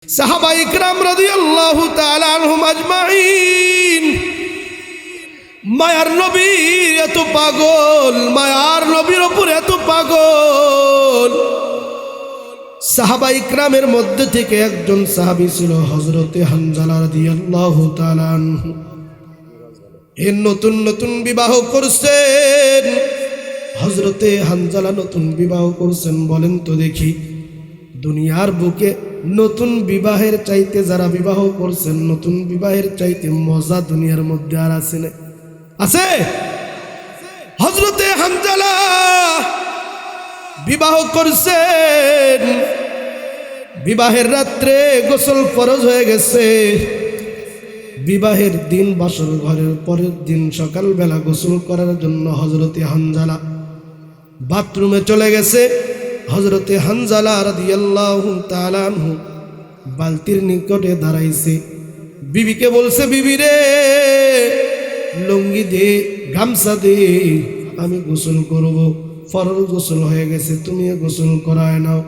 সাহাবা ইকরাম রাদিয়াল্লাহু তাআলা আনহুম আজমাইন মায়ার নবীর এত পাগল, মায়ার নবীর উপর এত পাগল। সাহাবা ইকরামের মধ্যে থেকে একজন সাহাবী ছিল হযরতে হানজালা রাদিয়াল্লাহু তাআলা আনহু। এর নতুন নতুন বিবাহ করছেন হযরতে হানজালা, নতুন বিবাহ করছেন। বলেন তো দেখি, দুনিয়ার বুকে নতুন বিবাহের চাইতে যারা বিবাহ করছেন, নতুন বিবাহের চাইতে মজা দুনিয়ার মধ্যে আর আছে না? আছে? হযরতে হানজালা বিবাহ করছেন, বিবাহের রাত্রে গোসল ফরজ হয়ে গেছে। বিবাহের দিন বাসর ঘরের পরের দিন সকালবেলা গোসল করার জন্য হযরতে হানজালা বাথরুমে চলে গেছে। হযরতে হানজালা রাদিয়াল্লাহু তাআলা আনহু বালতির নিকটে দাঁড়াইছে, বিবিকে বলছে, বিবি রে লুঙ্গি দে, গামছা দে, আমি গোসল করব, ফরজ গোসল হয়ে গেছে, তুমি গোসল করায় নাও।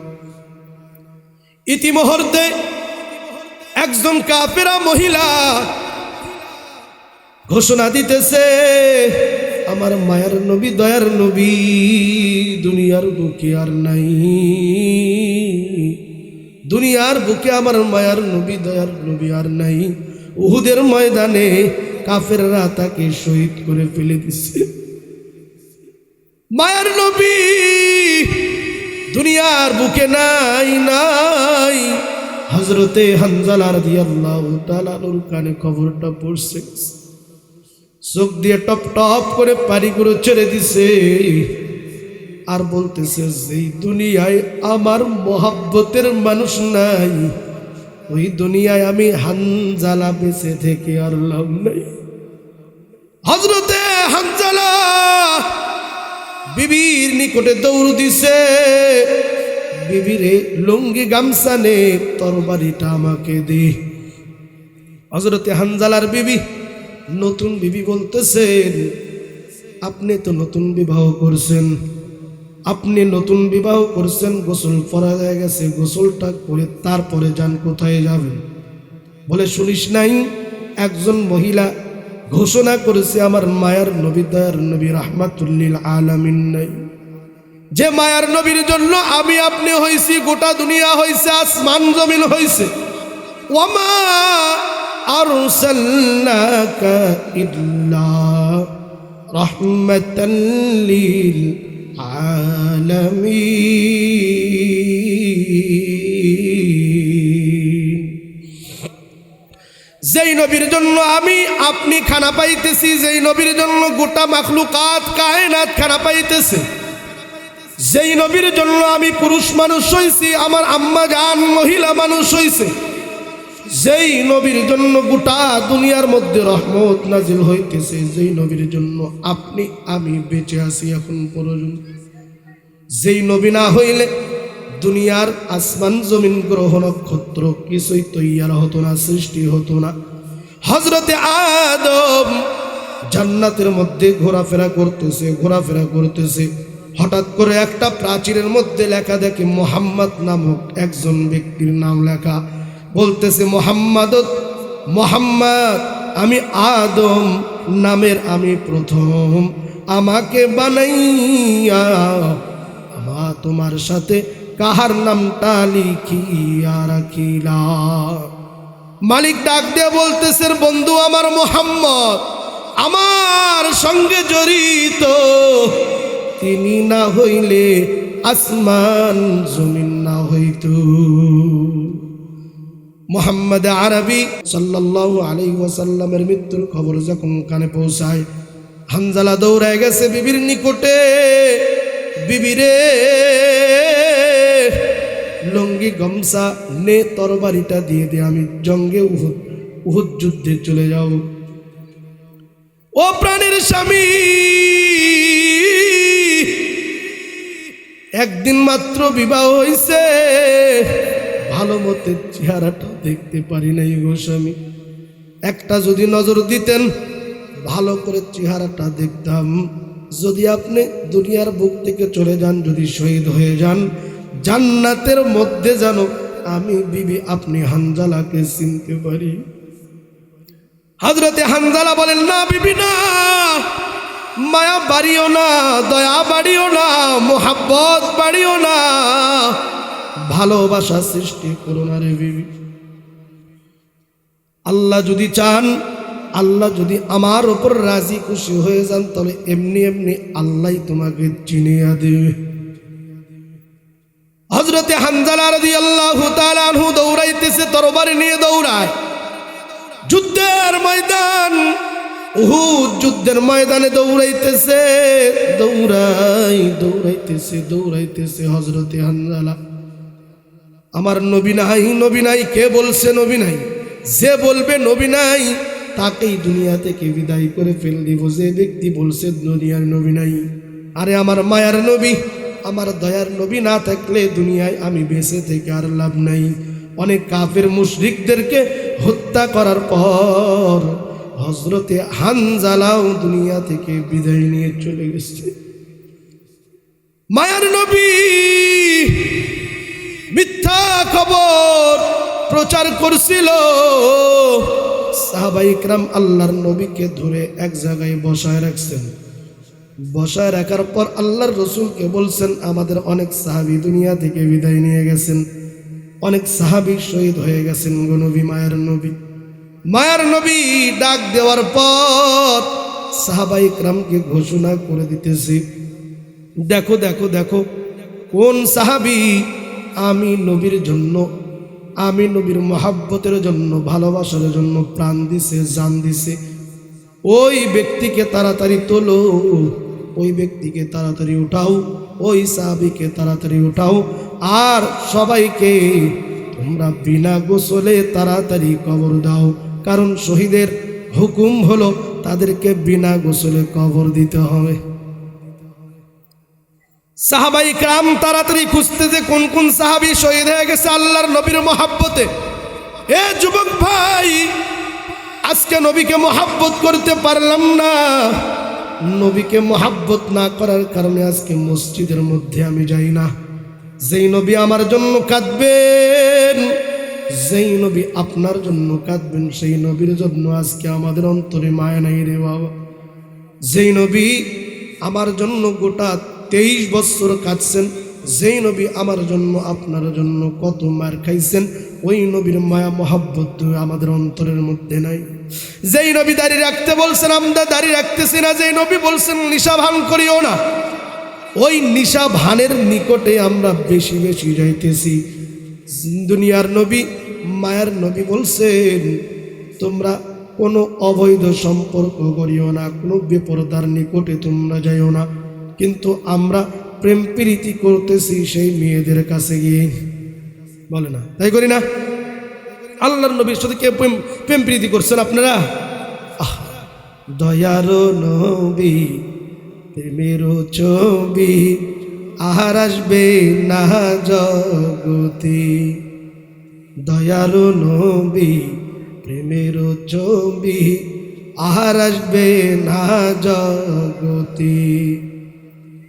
ইতিমধ্যে একজন কাফেরা মহিলা ঘোষণা দিতেছে, আমার মায়ার নবী, দয়ার নবী দুনিয়ার বুকে আর নাই। দুনিয়ার বুকে আমার মায়ার নবী, দয়ার নবী আর নাই। উহুদের ময়দানে কাফেররা তাকে শহীদ করে ফেলে দিছে। মায়ার নবী দুনিয়ার বুকে নাই, নাই। হযরতে হানজালা রাদিয়াল্লাহু তাআলা ওর কানে খবরটা পড়ছে, চোখ দিয়ে টপ টপ করে পানিগুলো ছেড়ে দিছে আর বলতেছে, যেই দুনিয়ায় আমার মহাব্বতের মানুষ নাই, ওই দুনিয়ায় আমি হানজালা বেঁচে থেকে আর লাভ নাই। হযরতে হানজালা বিবির নিকটে দৌড় দিছে, বিবিরে লুঙ্গি গামছা নে, তরবারিটা আমাকে দে। হযরতে হানজালার বিবি, নতুন বিবি বলতেছেন, আপনি তো নতুন বিবাহ করছেন, আপনি নতুন বিবাহ করছেন, গোসল করা হয়ে গেছে, গোসলটা করে তারপরে যান, কোথায় যাবেন? বলে, শুনিস নাই একজন মহিলা ঘোষণা করেছে আমার মায়ার নবী, দয়ার নবী, রাহমাতুল লিল আলামিন নাই? যে মায়ার নবীর জন্য আমি আপনি হইছি, গোটা দুনিয়া হইছে, আসমান জমিন হইছে। ওয়ামা আরসালনাকা ইল্লা রাহমাতাল লিল আলামিন। যেই নবীর জন্য আমি আপনি খানা পাইতেছি, যেই নবীর জন্য গোটা মাখলুকাত কায়নাত খানা পাইতেছে, যেই নবীর জন্য আমি পুরুষ মানুষ হইছি, আমার আম্মা জান মহিলা মানুষ হইছে, যেই নবীর জন্য গোটা দুনিয়ার মধ্যে রহমত নাজিল হইতেছে, যেই নবীর জন্য আপনি আমি বেঁচে আছি এখন পর্যন্ত, যেই নবী না হইলে দুনিয়ার আসমান জমিন গ্রহ নক্ষত্র কিছুই তৈয়ার হতো না, সৃষ্টি হতো না। হযরতে আদম জান্নাতের মধ্যে ঘোরাফেরা করতেছে, হঠাৎ করে একটা প্রাচীরের মধ্যে লেখা দেখে মুহাম্মদ নামক একজন ব্যক্তির নাম লেখা। বলতেছে, মোহাম্মদ আমি আদম নামের আমি প্রথম, আমাকে বানাইয়া আমার তোমার সাথে কাহার নামটা লিখিয়া রাখিলা। মালিক ডাক দিয়ে বলতেছে, বন্ধু আমার মোহাম্মদ আমার সঙ্গে জড়িত, তিনি না হইলে আসমান জমিন না হইত। মুহাম্মদ আরবি সাল্লাল্লাহু আলাইহি ওয়াসাল্লামের মৃত্যুর খবর যখন কানে পৌঁছায়, হানজালা দৌড়ায় গেছে বিবির নিকটে, বিবিরে লুঙ্গি গামছা নে, তরবারিটা দিয়ে দে, আমি জঙ্গে উহুদ যুদ্ধে চলে যাব। ও প্রাণের স্বামী, একদিন মাত্র বিবাহ হইছে, ভালো মতে চেহারাটা দেখতে পারি নাই গো স্বামী, একটা যদি নজর দিতেন ভালো করে চেহারাটা দেখতাম। যদি আপনি দুনিয়ার বুক থেকে চলে যান, যদি শহীদ হয়ে যান, জান্নাতের মধ্যে যেন আমি বিবি আপনি হানজালাকে চিনতে পারি। হযরতে হানজালা বলেন, না বিবি না, মায়া বাড়িও না, দয়া বাড়িও না, মোহাব্বত বাড়িও না, ভালোবাসা সৃষ্টি করো না রে বিবি। আল্লাহ যদি চান, আল্লাহ যদি আমার উপর রাজি খুশি হয়ে যান, তাহলে এমনি এমনি আল্লাহ তোমাকে চিনিয়ে দেবে। হযরতে হানজালা রাদিয়াল্লাহু তাআলা আনহু দৌড়াইতেছে, তরবারি নিয়ে দৌড়ায়। যুদ্ধের ময়দান, উহুদ যুদ্ধের ময়দানে দৌড়াইতেছে, দৌড়াইতেছে হযরতে হানজালা। আমার নবী নাই, নবী নাই, কে বলছে নবী নাই? যে বলবে নবী নাই তাকেই দুনিয়া থেকে বিদায় করে ফেল দিব। যে ব্যক্তি বলছে দুনিয়ার নবী নাই, আরে আমার মায়ার নবী, আমার দয়ার নবী না থাকলে দুনিয়ায় আমি বেঁচে থেকে আর লাভ নাই। অনেক কাফের মুশরিকদেরকে হত্যা করার পর হযরতে হানজালাও দুনিয়া থেকে বিদায় নিয়ে চলে গেছে। মায়ার নবী মিথ্যা খবর প্রচার করছিল। সাহাবায়ে ইকরাম আল্লাহর নবীকে ধরে এক জায়গায় বসায় রাখছেন। বসায় রাখার পর আল্লাহর রসুলকে বলছেন, আমাদের অনেক সাহাবী দুনিয়া থেকে বিদায় নিয়ে গেছেন, অনেক সাহাবী শহীদ হয়ে গেছেন গো নবী। মায়ার নবী ডাক দেওয়ার পর সাহাবায়ে ইকরামকে ঘোষণা করে দিতেছি, দেখো দেখো দেখো কোন সাহাবী আমি নবীর জন্য, আমি নবীর মহাব্বতের জন্য, ভালোবাসার জন্য প্রাণ দিছে, জান দিছে। ওই ব্যক্তিকে তাড়াতাড়ি তোলো, ওই ব্যক্তিকে তাড়াতাড়ি উঠাও, ওই সাহাবীকে তাড়াতাড়ি উঠাও, আর সবাইকে তোমরা বিনা গোসলে তাড়াতাড়ি কবর দাও। কারণ শহীদের হুকুম হলো তাদেরকে বিনা গোসলে কবর দিতে হবে। সাহাবায়ে ইকরাম তাড়াতাড়ি খুঁজতে যে কোন কোন সাহাবী শহীদ হয়ে গেছে আল্লাহর নবীর মহাব্বতে। এ যুবক ভাই, আজকে নবীকে মহাব্বত করতে পারলাম না, নবীকে মহাব্বত না করার কারণে আজকে মসজিদের মধ্যে আমি যাই না। যেই নবী আমার জন্য কাঁদবেন, যেই নবী আপনার জন্য কাঁদবেন, সেই নবীর জন্য আজকে আমাদের অন্তরে মায়া নাই রে বাবা। যেই নবী আমার জন্য গোটা 23 বছর কাঁদছেন, যেই নবী আমার জন্য আপনার জন্য কত মার খাইছেন, ওই নবীর মায়া মহাব্বত আমাদের অন্তরের মধ্যে নাই। যেই নবী দাড়ি রাখতে বলছেন আমরা দাড়ি রাখতেছি না, যেই নবী বলছেন নিশা ভান করিও না, ওই নিশা ভানের নিকটে আমরা বেশি বেশি যাইতেছি। দুনিয়ার নবী, মায়ার নবী বলছেন তোমরা কোনো অবৈধ সম্পর্ক করিও না, কোনো বেপরদার নিকটে তোমরা যাইও না। কিন্তু আমরা প্রেম প্রীতি করতেছি সেই মেয়েদের কাছে গিয়ে, বলে না তাই করি না? আল্লাহর নবীর সাথে কে প্রেম প্রীতি করছেন আপনারা? দয়ার নবী প্রেমের ছবি আর আসবে না জগতে, দয়ার নবী প্রেমের ছবি আর আসবে না জগতে।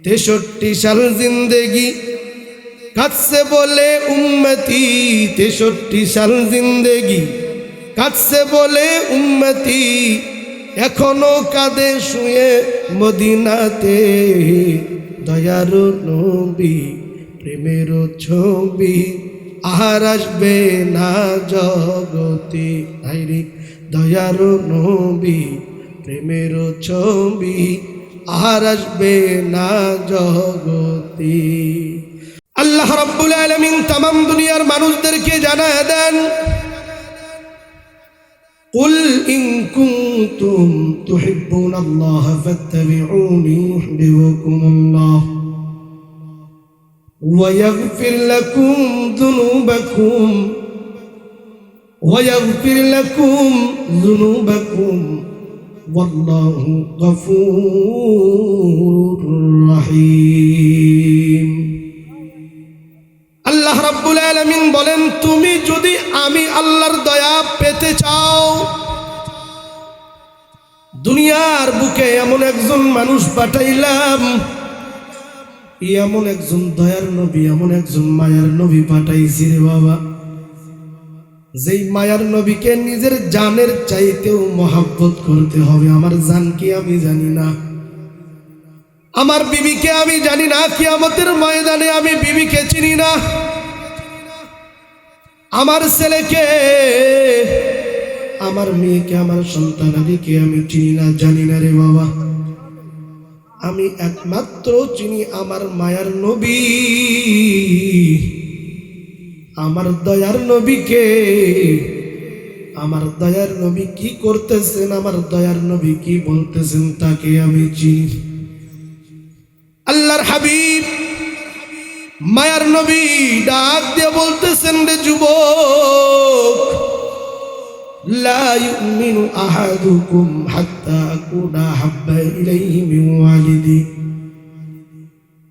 63 সাল জিন্দেগি কাটছে বলে উম্মতি, 63 সাল জিন্দেগি কাটছে বলে উম্মতি, এখনো কাঁদে শুয়ে মদিনাতে। দয়ার নবী প্রেমের ছবি আর আসবে না জগতে। আইরে দয়ার নবী প্রেমের ছবি আর আসবে না জগতে। আল্লাহ রাব্বুল আলামিন तमाम দুনিয়ার মানুষদেরকে জানায় দেন, কুল ইন কুনতুম তুহিব্বুনাল্লাহ ফাত্তাবিউনি ইউহিব্বুকুমুল্লাহ ওয়া ইয়াগফির লাকুম যুনুবাকুম ওয়াল্লাহু গফুরুর রহিম। আল্লাহ রাব্বুল আলামিন বলেন, তুমি যদি আমি আল্লাহর দয়া পেতে চাও, দুনিয়ার বুকে এমন একজন মানুষ পাঠাইলাম, এমন একজন দয়ার নবী, এমন একজন মায়ার নবী পাঠাইছি রে বাবা। যেই মায়ার নবীকে নিজের জানের চাইতেও মহাব্বত করতে হবে। আমার জান কি আমি জানি না, আমার বিবিকে আমি জানি না, কিয়ামতের ময়দানে আমি বিবিকে চিনি না, আমার ছেলেকে, আমার মেয়েকে, আমার সন্তানাদিকে আমি চিনি না, জানি না রে বাবা। আমি একমাত্র চিনি আমার মায়ার নবী, আমার দয়ার নবীকে। আমার দয়ার নবী কি করতেছেন, আমার দয়ার নবী কি বলতেছেন, তাকে আমি চিনি। আল্লাহর হাবিব মায়ার নবী ডাক দিয়ে বলতেছেন, রে যুবক, লা ইউমিনু আহাদুকুম হাত্তা আকুনা হাব্বা ইলাইহি মিন ওয়ালিদি।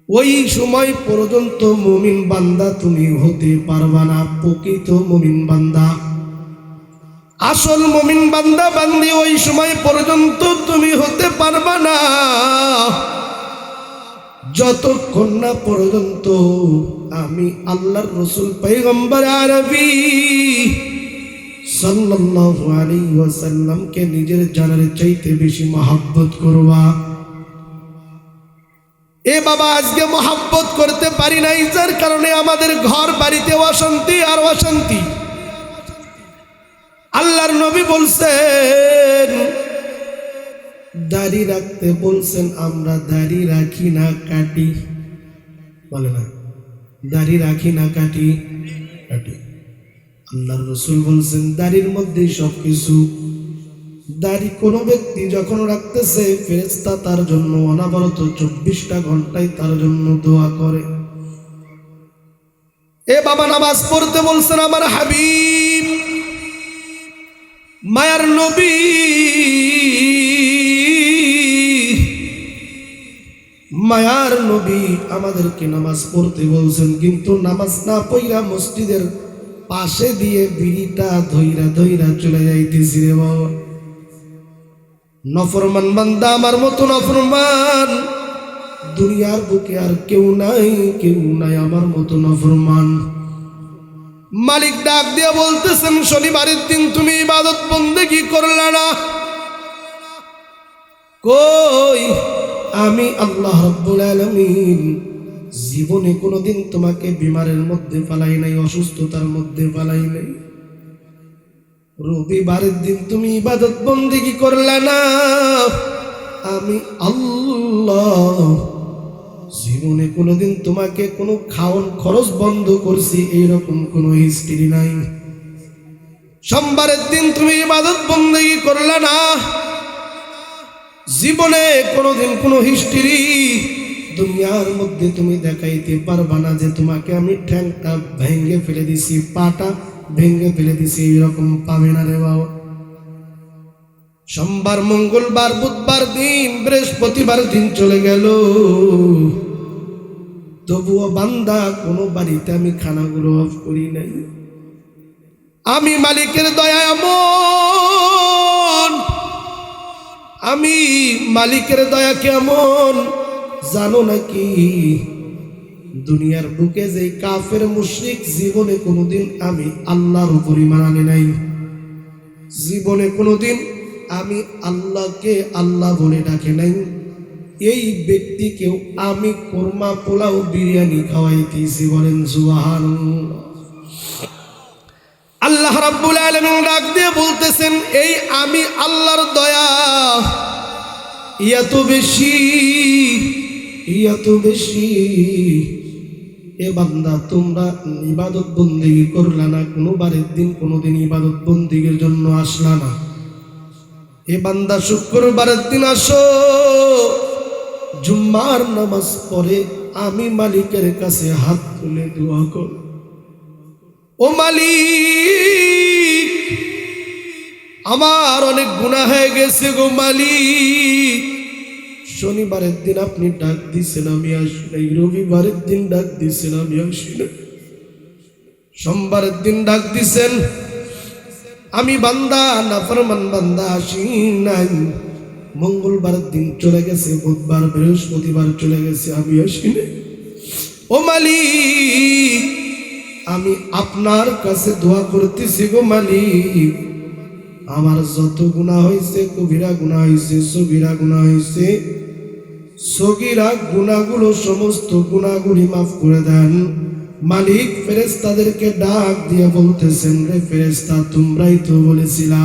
ওই সময় পর্যন্ত মুমিন বান্দা তুমি হতে পারবা না, প্রকৃত মুমিন বান্দা, আসল মুমিন বান্দা বান্দি ওই সময় পর্যন্ত তুমি হতে পারবা না, যতক্ষণ না পর্যন্ত আমি আল্লাহর রাসূল পয়গম্বর আরবি সাল্লাল্লাহু আলাইহি ওয়াসাল্লামকে নিজের জানের চাইতে বেশি মহব্বত করবা। এ বাবা, আজকে মহব্বত করতে পারি নাই, যার কারণে আমাদের ঘর বাড়িতে অশান্তি আর অশান্তি। আল্লাহর নবী বলছেন, দাড়ি রাখতে বলছেন, আমরা দাড়ি রাখি না, কাটি। বলে না, দাড়ি রাখি না, কাটি। আল্লাহর রাসূল বলছেন, দাড়ির মধ্যে সবকিছু। দাড়ি কোনো ব্যক্তি যখন রাখতেছে, ফেরেশতা তার জন্য অনবরত 24টা ঘন্টায় তার জন্য দোয়া করে। এ বাবা, নামাজ পড়তে বলছেন আমার হাবিব মায়ার নবী, মায়ার নবী আমাদেরকে নামাজ পড়তে বলছেন, কিন্তু নামাজ না পড়া মসজিদের পাশে দিয়ে বিড়িটা ধইরা ধইরা চলে যাইতেছি রে বাবা। নফরমান বান্দা, আমার মতো নফরমান দুনিয়ার বুকে আর কেউ নাই, কেউ নাই আমার মতো নফরমান। মালিক ডাক দিয়ে বলতেছেন, শনিবারের দিন তুমি ইবাদত বন্দেগী করলে না, কই আমি আল্লাহ রাব্বুল আলামিন জীবনে কোনোদিন তোমাকে বিমারের মধ্যে ফেলাই নাই, অসুস্থতার মধ্যে ফেলাই নাই। রবিবারের দিন তুমি ইবাদত বন্দেগী করলে না, আমি আল্লাহ জীবনে কোনোদিন তোমাকে কোনো খাওয়ান খরচ বন্ধ করছি, এইরকম কোনো হিস্ট্রি নাই। সোমবারের দিন তুমি ইবাদত বন্দেগী করলে না, জীবনে কোনোদিন কোনো হিস্ট্রি দুনিয়ার মধ্যে তুমি দেখাইতে পারবা না যে তোমাকে আমি ঠ্যাংটা ভেঙে ফেলে দিছি, পাটা ভেঙে ফেলে দিছি, এইরকম পাবে না রে বাবা। সোমবার, মঙ্গলবার, বুধবার দিন, বৃহস্পতিবার দিন চলে গেল, তবুও বান্দা কোনো বাড়িতে আমি খানাগুলো অফ করি নাই। আমি মালিকের দয়া এমন, আমি মালিকের দয়া কেমন জানো নাকি? দুনিয়ার বুকে যে কাফের মুশরিক জীবনে কোনোদিন আমি আল্লাহর উপর ঈমান আনে নাই, জীবনে কোনোদিন আমি আল্লাহকে আল্লাহ বলে ডাকে নাই, এই ব্যক্তিকেও আমি কোরমা পোলাও বিরিয়ানি খাওয়াইতেছি। বলেন সুবহানাল্লাহ। আল্লাহ রাব্বুল আলামিন ডাক দিয়ে বলতেছেন, এই আমি আল্লাহর দয়া এত বেশি, এত বেশি। এ বান্দা, তোমরা ইবাদত বন্দেগী করলা না, কোনো বারের দিন কোনোদিন ইবাদত বন্দেগীর জন্য আসলা না। এ বান্দা, শুক্রবারের দিন আসো, জুম্মার নামাজ পড়ে আমি মালিকের কাছে হাত তুলে দোয়া কর, ও মালিক আমার অনেক গুনাহ হয়ে গেছে গো মালিক। শনিবারের দিন আপনি ডাক দিছেন, আমি আসি নাই। রবিবারের দিন ডাক দিছেন, আমি আসি নাই। সোমবারের দিন ডাক দিছেন, আমি বান্দা নাফরমান বান্দা আসি নাই। মঙ্গলবার দিন চলে গেছে, বুধবার, বৃহস্পতিবার চলে গেছে, আমি আসি নাই। ও মালিক আমি আপনার কাছে দোয়া করতেছি গো মালিক, আমার যত গুনাহ হয়েছে, কবিরা গুনাহ হয়েছে, সগীরা গুনাহ হয়েছে, সগীরা গুনাহগুলো সমস্ত গুনাহগুলি মাফ করে দেন। মালিক ফেরেশতাদেরকে ডাক দিয়ে বলতেছেন, রে ফেরেশতা, তোমরাই তো বলেছিলা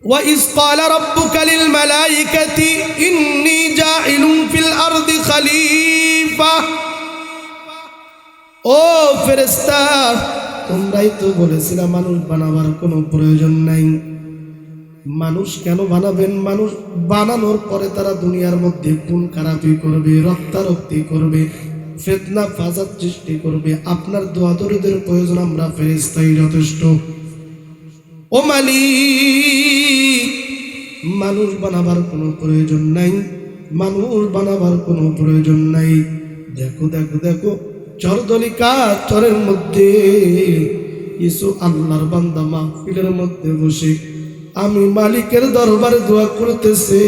وَإِذْ قَالَ رَبُّكَ لِلْمَلَائِكَةِ إِنِّي جَاعِلٌ فِي الْأَرْضِ خَلِيفَةً। ও ফেরেশতা, তোমরাই তো বলেছিলা মানুষ বানাবার কোনো প্রয়োজন নাই। মানুষ কেন বানাবেন? মানুষ বানানোর পরে তারা দুনিয়ার মধ্যে খুন খারাপি করবে, রক্তারক্তি করবে, ফিতনা ফাসাদ সৃষ্টি করবে। আপনার দোয়া দরুদের প্রয়োজন আমরা ফেরেশতাই যথেষ্ট। ও মালিক, মানুষ বানাবার কোনো প্রয়োজন নাই, মানুষ বানাবার কোনো প্রয়োজন নাই। দেখো দেখো দেখো, চরদলিকা চরের মধ্যে কিছু আল্লাহর বান্দা মাহফিলের মধ্যে বসে আমি মালিকের দরবারে দোয়া করতেছে,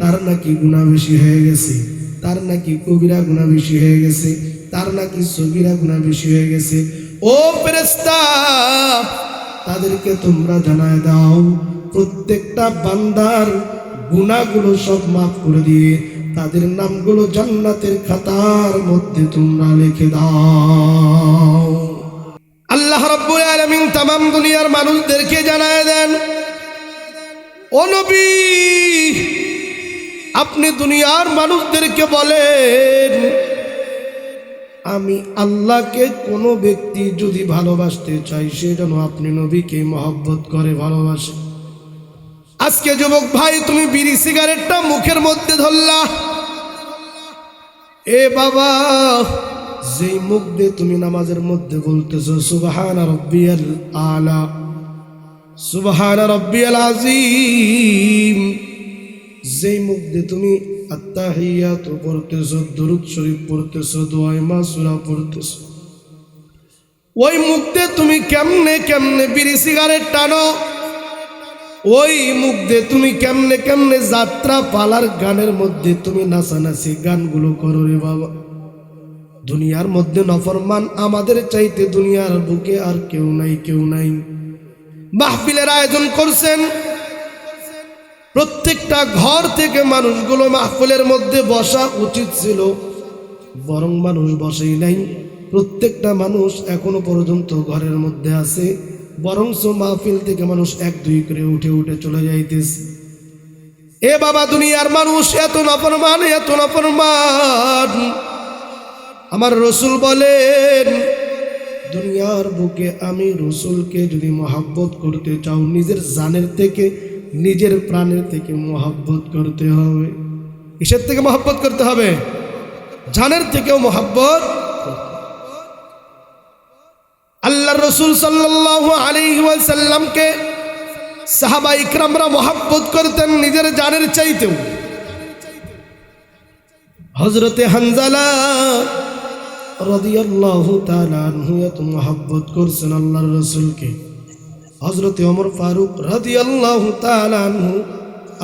তার নাকি গুনাহ বেশি হয়ে গেছে, তার নাকি কবিরা গুনাহ বেশি হয়ে গেছে, তার নাকি সগীরা গুনাহ বেশি হয়ে গেছে। ও ফেরেশতা, তাদেরকে তোমরা জানায় দাও, প্রত্যেকটা বান্দার গুনাহগুলো সব মাফ করে দিয়ে তাদের নামগুলো জান্নাতের খাতার মধ্যে তোমরা লিখে দাও। আল্লাহ রাব্বুল আলামিন तमाम দুনিয়ার মানুষদেরকে জানায় দেন, ও নবী, আপনি দুনিয়ার মানুষদেরকে বলেন, আমি আল্লাহকে কোনো ব্যক্তি যদি ভালোবাসতে চাই, সে যেন আপনি নবীকে মহব্বত করে ভালোবাসে। আজকে যুবক ভাই, তুমি বিড়ি সিগারেটটা মুখের মধ্যে ধরলা, এ বাবা, যেই মুখ দিয়ে তুমি নামাজের মধ্যে বলতেছো সুবহান রাব্বিয়াল আলা, সুবহান রাব্বিয়াল আযীম, যেই মুখ দিয়ে তুমি আত্তাহিয়াতু পড়তেছো, দুরূদ শরীফ পড়তেছো, দোয়ায়ে মাসুরা পড়তেছো, ওই মুখ দিয়ে তুমি কেমনে কেমনে বিড়ি সিগারেট টানো, ওই মুখ দিয়ে তুমি কেমনে কেমনে যাত্রা পালার গানের মধ্যে তুমি নাচানাচি গানগুলো করো রে বাবা। দুনিয়ার মধ্যে নফরমান আমাদের চাইতে দুনিয়ার বুকে আর কেউ নাই, কেউ নাই। মাহফিলের আয়োজন করছেন, প্রত্যেকটা ঘর থেকে মানুষগুলো মাহফিলের মধ্যে বসা উচিত ছিল, বরং মানুষ বসেই নাই। প্রত্যেকটা মানুষ এখনো পর্যন্ত ঘরের মধ্যে আছে, বরঞ্চ মাহফিল থেকে মানুষ এক দুই করে উঠে উঠে চলে যাইতেছে। এ বাবা, দুনিয়ার মানুষ এত নাফরমান, এত নাফরমান। আমার রসুল বলেন, দুনিয়ার বুকে আমি রসুলকে যদি মহব্বত করতে চাও, নিজের জানের থেকে, নিজের প্রাণের থেকে মহব্বত করতে হবে। কিসের থেকে মহব্বত করতে হবে? জানের থেকেও মহব্বত। আল্লাহর রাসূল সাল্লাল্লাহু আলাইহি ওয়াসাল্লামকে সাহাবা ইকরামরা মহব্বত করতেন নিজের জানের চাইতেও। হযরতে হানজালা রাদিয়াল্লাহু তাআলা আনহু এত মহব্বত করছেন আল্লাহর রাসূলকে। হযরতে ওমর ফারুক রাদিয়াল্লাহু তাআলা আনহু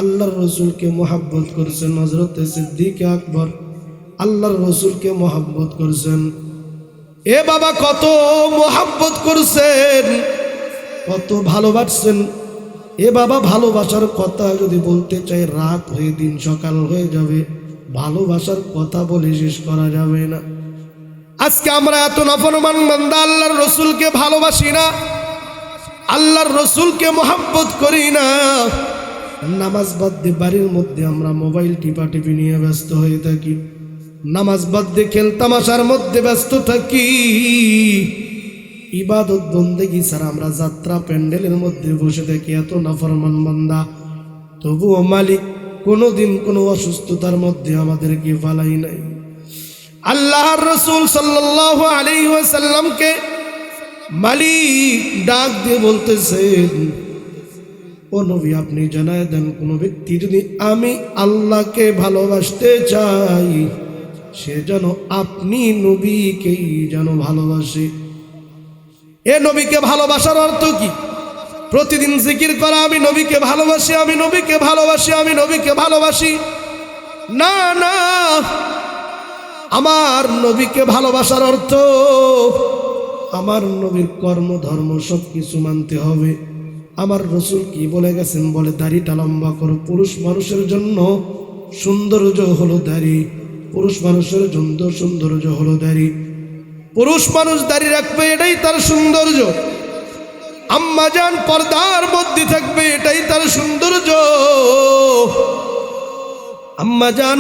আল্লাহর রাসূলকে মহব্বত করছেন। হযরতে সিদ্দিক আকবর আল্লাহর রাসূলকে মহব্বত করছেন। এ বাবা, কত মহব্বত করছেন, কত ভালোবাসছেন। এ বাবা, ভালোবাসার কথা যদি বলতে চাই, রাত হয়ে দিন সকাল হয়ে যাবে, ভালোবাসার কথা বলে শেষ করা যাবে না। আজকে আমরা এত নাফরমান বান্দা আল্লাহর রসুলকে ভালোবাসি না, আল্লাহর রসুলকে মহব্বত করি না। নামাজ বাদ দিয়ে বাড়ির মধ্যে আমরা মোবাইল টিপাটিপি নিয়ে ব্যস্ত হয়ে থাকি, নামাজ বাদ দিয়ে খেল তামাশার মধ্যে ব্যস্ত থাকি। ইবাদত বন্দেগি ছাড়া আমরা যাত্রা প্যান্ডেলের মধ্যে বসে থাকি। এত নাফরমান বান্দা, তবুও মালিক কোনোদিন কোনো অসুস্থতার মধ্যে আমাদেরকে ফালাই নাই। আল্লাহর রাসূল সাল্লাল্লাহু আলাইহি ওয়াসাল্লামকে মালিক ডাক দিয়ে বলতেছেন, ও নবী, আপনি জানায় দেন, কোনো ব্যক্তি যদি আমি আল্লাহকে ভালোবাসতে চাই, সে যেন আপনি নবীকেই যেন ভালোবাসে। এ নবীকে ভালোবাসার অর্থ কি? প্রতিদিন জিকির করা, আমি নবীকে ভালোবাসি, আমি নবীকে ভালোবাসি, আমি নবীকে ভালোবাসি। না না, আমার নবীকে ভালোবাসার অর্থ আমার নবীর কর্ম ধর্ম সব কিছু মানতে হবে। আমার রসুল কি বলে গেছেন, বলে দাড়িটা লম্বা করো। পুরুষ মানুষের জন্য সৌন্দর্য হলো দাড়ি, পুরুষ মানুষের জন্য সৌন্দর্য হলো দাড়ি। পুরুষ মানুষ দাড়ি রাখবে, এটাই তার সৌন্দর্য। আম্মা জান পর্দার মধ্যে থাকবে, এটাই তার সৌন্দর্য। আম্মা জান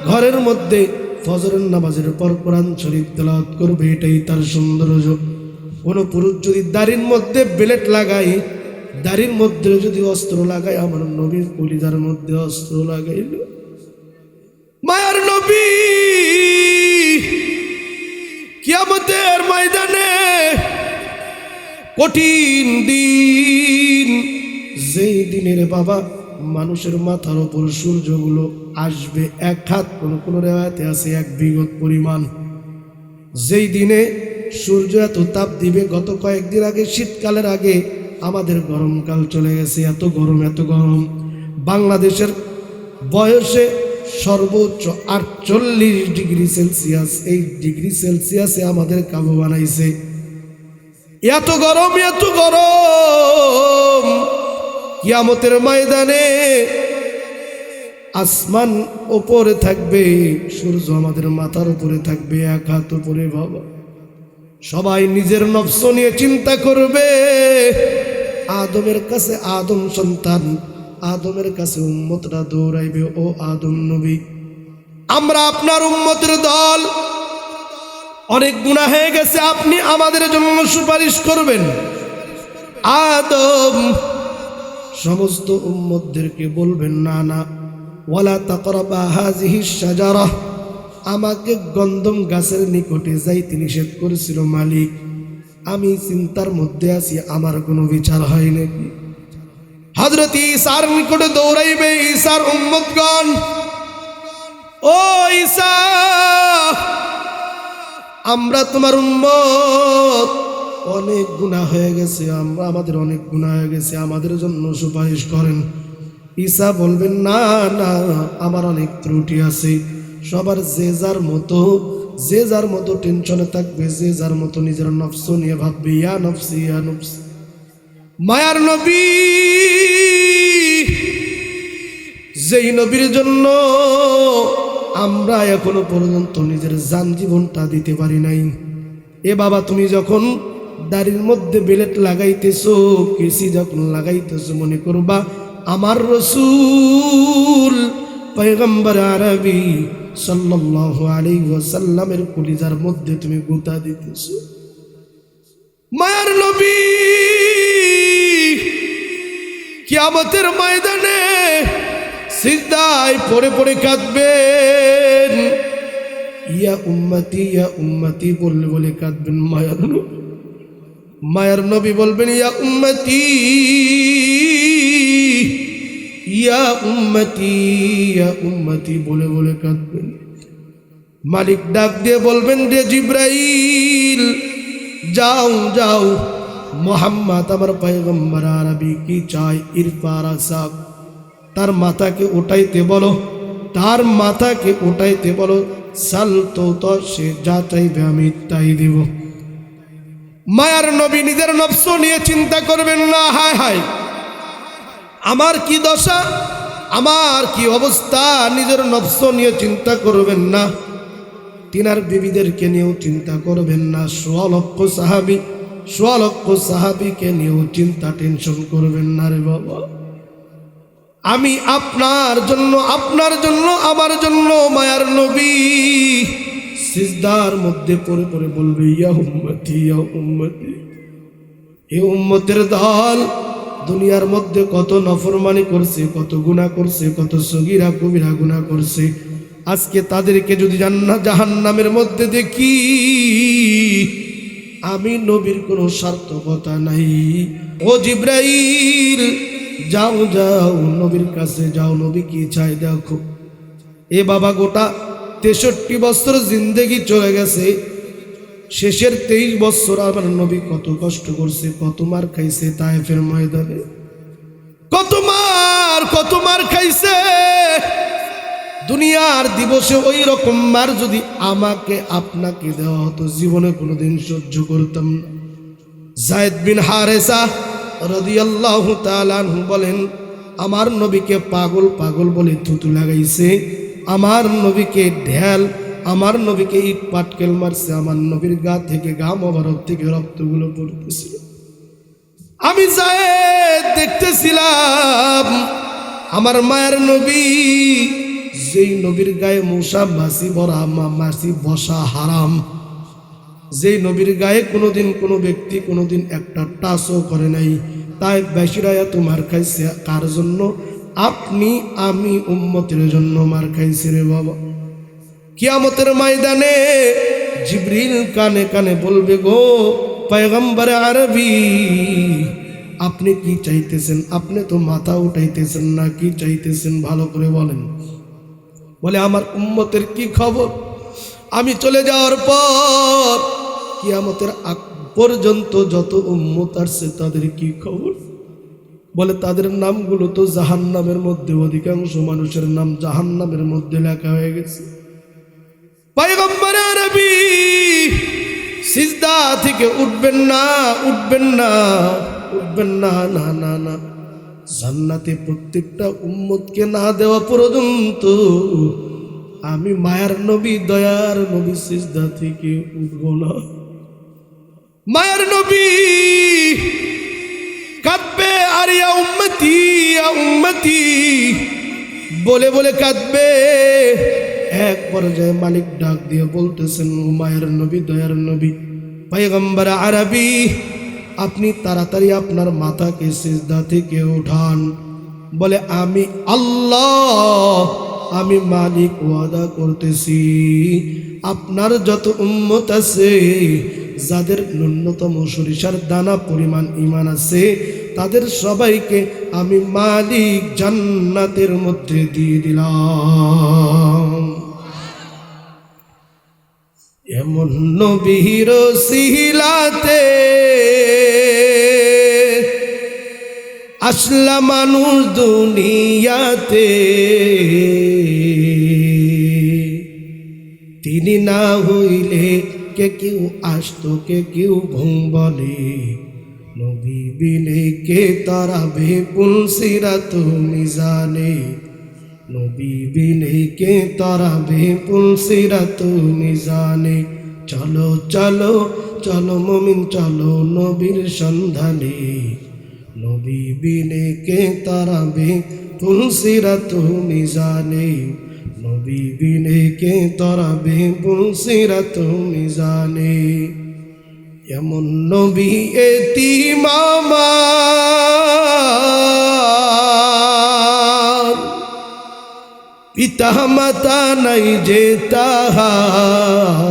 ঘরের মধ্যে ফজরের নামাজের পর কোরআন শরীফ তেলাওয়াত করবে, এটাই তার সৌন্দর্য। কোনো পুরুষ যদি দাড়ির মধ্যে বেলেট লাগায়, দাড়ির মধ্যে যদি অস্ত্র লাগায়, আমার নবীর কলিজার মধ্যে অস্ত্র লাগাইল। মায়ার নবী কিয়ামতের ময়দানে কঠিন দিন, যেই দিনের বাবা মানুষের মাথার উপর সূর্যগুলো আসবে এক হাত, কোন রেওয়ায়েতে আছে 1 বিঘত পরিমাণ। যেই দিনে সূর্য এত তাপ দিবে, গত কয়েকদিন আগে শীতকালের আগে আমাদের গরমকাল চলে গেছে, এত গরম এত গরম। বাংলাদেশের বয়সে সর্বোচ্চ 48 ডিগ্রি সেলসিয়াস, এই ডিগ্রি সেলসিয়াসে আমাদের কাবু বানাইছে। এত গরম এত গরম, কিয়ামতের ময়দানে আসমান উপরে থাকবে, সূর্য আমাদের মাথার উপরে থাকবে, 1 হাত উপরে। বাবা সবাই নিজের নফস নিয়ে চিন্তা করবে। আদমের কাছে আদম সন্তান, আদমের কাছে উম্মতরা দৌড়াইবে, ও আদম নবী আমরা আপনার উম্মতের দল, অনেক গুনাহ হয়ে গেছে, আপনি আমাদের জন্য সুপারিশ করবেন। আদম সমস্ত উম্মতদেরকে বলবেন, না না, ওয়ালা তাকরাবা হাযিহিশ শাজারাহ, আমাকে গন্ধম গাছের নিকটে যাইতে নিষেধ করেছিল মালিক। আমি চিন্তার মধ্যে আছি, আমার কোনো বিচার হয় নাকি? হযরত ঈসার নিকটে দৌড়াইবে ঈসার উম্মতগণ, ও ঈসা আমরা তোমার উম্মত, অনেক গুনাহ হয়ে গেছে, আমাদের অনেক গুনাহ হয়ে গেছে, আমাদের জন্য সুপারিশ করেন। ঈসা বলবেন, না না, আমার অনেক ত্রুটি আছে। সবার যে যার মতো টেনশনে থাকবে, যে যার মতো নিজের নফস নিয়ে ভাববে, ইয়া নফসি ইয়া নফসি। মায়ার নবী, যেই নবীর জন্য আমরা এখনো পর্যন্ত নিজের জান জীবনটা দিতে পারি নাই। এ বাবা, তুমি যখন দাড়ির মধ্যে বেলেট লাগাইতেছো, কেসি যখন লাগাইতেছো, মনে করবা আমার রাসূল পয়গম্বর আরবি সাল্লাল্লাহু আলাইহি ওয়াসাল্লামের কলিজার মধ্যে তুমি গুতা দিতেছো। মায়ার নবী কিয়ামতের ময়দানে সিজদায় পড়ে পড়ে কাঁদবেন, ইয়া উম্মতি বলে বলে কাঁদবেন। মায়ার নবী বলবেন, ইয়া উম্মতি বলে বলে কাঁদবেন। মালিক ডাক দিয়ে বলবেন, রে জিব্রাইল, যাও যাও, মুহাম্মদ আমার পয়গম্বর আরবি কি চাই, ইরফা রাসাক, তার মাথাকে উঠাইতে বলো, তার মাথাকে উঠাইতে বলো, সাল তো সে যা চাইবে আমি তাই দিব। মায়ার নবী নিজের নফস নিয়ে চিন্তা করবেন না, হায় হায় আমার কি দশা, আমার কি অবস্থা, নিজের নফস নিয়ে চিন্তা করবেন না, তিনার বিবিদেরকে নিয়েও চিন্তা করবেন না, 1,6 লক্ষ সাহাবীকে নিয়েও চিন্তা টেনশন করবেন না। রে বাবা, আমি আপনার জন্য আমার জন্য মায়ার নবী সিজদার মধ্যে পড়ে পড়ে বলবে, ইয়া উম্মতি ইয়া উম্মতি। এই উম্মতের দল দুনিয়ার মধ্যে কত নফরমানি করছে, কত গুনাহ করছে, কত সগীরা কবিরা গুনাহ করছে। আজকে তাদেরকে যদি জাহান্নামের মধ্যে দেখি, আমি নবীর কোনো সার্থকতা নাই। ও জিব্রাইল, যাও যাও নবীর কাছে যাও, নবী কি চাই দেখো। এ বাবা, গোটা 63 বছর জিন্দেগি চলে গেছে, শেষের 23 বছর আমার নবী কত কষ্ট করছে, কত মার খাইছে তায়েফের ময়দানে, কত মার খাইছে। দুনিয়ার দিবসে ওই রকম মার যদি আমাকে আপনাকে দেওয়া হতো জীবনে কোনোদিন সহ্য করতাম না। যায়েদ বিন হারেসা রাদিয়াল্লাহু তাআলা আনহু বলেন, আমার নবীকে পাগল পাগল বলে থুতু লাগাইছে, আমার নবীকে ঢেল, আমার নবীকে ইট পাটকেল মারছে, আমার নবীর গা থেকে গা মোবারক থেকে রক্তগুলো পড়তেছিল। আমি যায়েদ দেখতেছিলাম আমার মায়ের নবী, যেই নবীর গায়ে মশা মাছি ভরা, মাছি বসা হারাম, যেই নবীর গায়ে কোনোদিন কোনো ব্যক্তি কোনোদিন একটা টাচও করে নাই, তাই বেশিরায়া তোমার খাইছে কার জন্য? আপনি আমি উম্মতের জন্য মার খাইছে রে বাবা। কিয়ামতের ময়দানে জিবরিল কানে কানে বলবে, গো পয়গম্বরে আরবি, আপনি কি চাইতেছেন? আপনি তো মাথা উঠাইতেছেন না, কি চাইতেছেন ভালো করে বলেন। বলে, আমার উম্মতের কি খবর? আমি চলে যাওয়ার পর কিয়ামতের আগ পর্যন্ত যত উম্মত আসছে তাদের কি খবর? বলে, তাদের নামগুলো তো জাহান্নামের মধ্যে, অধিকাংশ মানুষের নাম জাহান্নামের মধ্যে লেখা হয়ে গেছে। পয়গম্বর আরবি সিজদা থেকে উঠবেন না, উঠবেন না, উঠবেন না, না না না, জান্নাতে প্রত্যেকটা উম্মতকে না দেওয়া পর্যন্ত আমি মায়ার নবী, দয়ার নবী সিজদা থেকে উঠব না। মায়ার নবী কাঁদবে, আর ইয়া উম্মতি, ইয়া উম্মতি বলে বলে কাঁদবে। এক পর্যায়ে মালিক ডাক দিয়ে বলতেছেন, ও মায়ের নবী, দয়ার নবী, পয়গম্বর আরবি, আপনি তাড়াতাড়ি আপনার মাথাকে সিজদা থেকে উঠান। বলে, আমি আল্লাহ, আমি মালিক ওয়াদা করতেছি, আপনার যত উম্মত আছে যাদের ন্যূনতম সরিষার দানা পরিমাণ ঈমান আছে, তাদের সবাইকে আমি মালিক জান্নাতের মধ্যে দিয়ে দিলাম। এমন নবীর সিলাতে আসলা মানুষ দুনিয়াতে, তিনি না হইলে কে কেউ আসতো, কে কেউ ভুং বলে, নবী বিনে কে তারাবে পুলসিরাত মিজানে, নবী বিনে কে তারাবে পুলসিরাত মিজানে। চলো চলো চলো মুমিন চলো নবীর সন্ধানে, নবী বিনে কে তারাবে পুলসিরাত মিজানে, নবী বিনে কে তারাবে পুলসিরাত মিজানে। এমন নবী এতিম আমার, পিতা মাতা নাই যে তাহার,